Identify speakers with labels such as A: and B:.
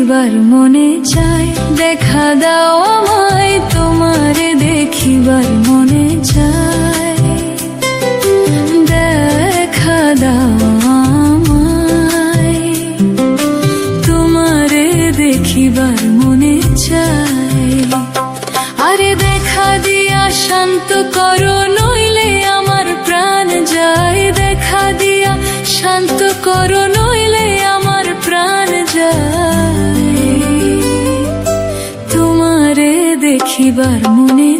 A: দেখিবার মনে চায়, দেখা দাও আমায়, তোমারে দেখিবার মনে চায়, দেখা দাও আমায়, তোমারে দেখিবার মনে চায়। আরে দেখা দিয়া শান্ত করো, নইলে আমার প্রাণ যায়, দেখা দিয়া শান্ত করো, নইলে আমার প্রাণ যায়, তোমারে দেখিবার মনে